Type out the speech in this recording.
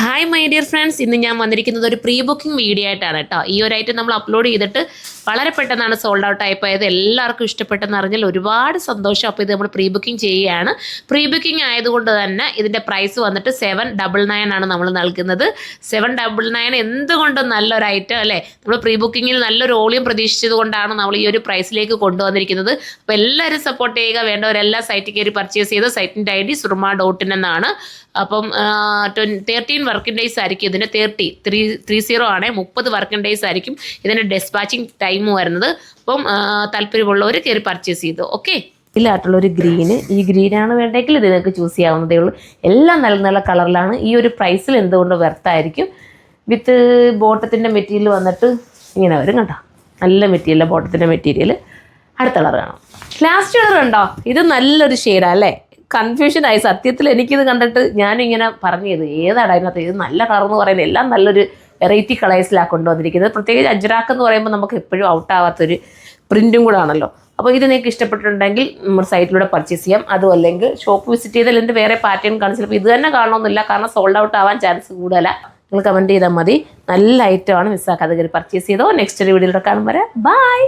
Hi my dear friends, ഇന്ന് ഞാൻ വന്നിരിക്കുന്നത് ഒരു പ്രീ ബുക്കിംഗ് വീഡിയോ ആയിട്ടാണ് കേട്ടോ. ഈ ഒരു ഐറ്റം നമ്മൾ അപ്ലോഡ് ചെയ്തിട്ട് വളരെ പെട്ടെന്നാണ് സോൾഡ് ഔട്ട് ആയിപ്പോയത്. എല്ലാവർക്കും ഇഷ്ടപ്പെട്ടെന്ന് അറിഞ്ഞാൽ ഒരുപാട് സന്തോഷം. അപ്പോൾ ഇത് നമ്മൾ പ്രീ ബുക്കിംഗ് ചെയ്യുകയാണ്. പ്രീ ബുക്കിംഗ് ആയതുകൊണ്ട് തന്നെ ഇതിൻ്റെ പ്രൈസ് വന്നിട്ട് 799 ആണ് നമ്മൾ നൽകുന്നത്. 799 എന്തുകൊണ്ടും നല്ലൊരു ഐറ്റം അല്ലേ. നമ്മൾ പ്രീ ബുക്കിങ്ങിൽ നല്ലൊരു വോളിയം പ്രതീക്ഷിച്ചത് കൊണ്ടാണ് നമ്മൾ ഈ ഒരു പ്രൈസിലേക്ക് കൊണ്ടുവന്നിരിക്കുന്നത്. അപ്പോൾ എല്ലാവരും സപ്പോർട്ട് ചെയ്യുക. വേണ്ടവരെല്ലാം സൈറ്റിൽ കയറി പർച്ചേസ് ചെയ്ത് സൈറ്റിൻ്റെ ID surma.in എന്നാണ്. അപ്പം 13 വർക്കിംഗ് ഡേയ്സ് ആയിരിക്കും ഇതിന്. 30 ആണ്, 30 വർക്കിംഗ് ഡേയ്സ് ആയിരിക്കും ഇതിൻ്റെ ഡെസ്പാച്ചിങ് ടൈം വരുന്നത്. അപ്പം താല്പര്യമുള്ളവർ കയറി പർച്ചേസ് ചെയ്തു. ഓക്കെ, ഇതിലായിട്ടുള്ളൊരു ഗ്രീന്, ഈ ഗ്രീനാണ് വേണ്ടെങ്കിൽ ഇത് നിങ്ങൾക്ക് ചൂസ് ചെയ്യാവുന്നതേ ഉള്ളൂ. എല്ലാം നല്ല നല്ല കളറിലാണ്. ഈ ഒരു പ്രൈസിൽ എന്തുകൊണ്ട് വെർത്തായിരിക്കും. വിത്ത് ബോട്ടത്തിൻ്റെ മെറ്റീരിയൽ വന്നിട്ട് ഇങ്ങനെ വരും കേട്ടോ. നല്ല മെറ്റീരിയൽ, ബോട്ടത്തിൻ്റെ മെറ്റീരിയൽ. അടുത്ത കളർ കാണാം. ലാസ്റ്റ് കളർ ഉണ്ടോ? ഇത് നല്ലൊരു ഷെയ്ഡാണ് അല്ലേ. കൺഫ്യൂഷനായി സത്യത്തിൽ. എനിക്കിത് കണ്ടിട്ട് ഞാനിങ്ങനെ പറഞ്ഞത് ഏതാണ് അതിനകത്ത്. ഇത് നല്ല കളർ എന്ന് പറയുന്നത് എല്ലാം നല്ലൊരു വെറൈറ്റി കളേഴ്സിലാണ് കൊണ്ടുവന്നിരിക്കുന്നത്. പ്രത്യേകിച്ച് അജ്രാക്ക് എന്ന് പറയുമ്പോൾ നമുക്ക് എപ്പോഴും ഔട്ടാവാത്തൊരു പ്രിൻറ്റും കൂടെ ആണല്ലോ. അപ്പോൾ ഇത് നിങ്ങൾക്ക് ഇഷ്ടപ്പെട്ടിട്ടുണ്ടെങ്കിൽ നമ്മുടെ സൈറ്റിലൂടെ പർച്ചേസ് ചെയ്യാം. അതും അല്ലെങ്കിൽ ഷോപ്പ് വിസിറ്റ് ചെയ്താൽ എൻ്റെ വേറെ പാറ്റേൺ കാണും. ചിലപ്പോൾ ഇത് തന്നെ കാണണമെന്നില്ല, കാരണം സോൾഡ് ഔട്ട് ആവാൻ ചാൻസ് കൂടുതലാണ്. നിങ്ങൾ കമൻറ്റ് ചെയ്താൽ മതി. നല്ല ഐറ്റമാണ്, മിസ്സാക്കാതെ കയറി പർച്ചേസ് ചെയ്തോ. നെക്സ്റ്റ് വീഡിയോയിലൂടെ കാണും വരെ ബൈ.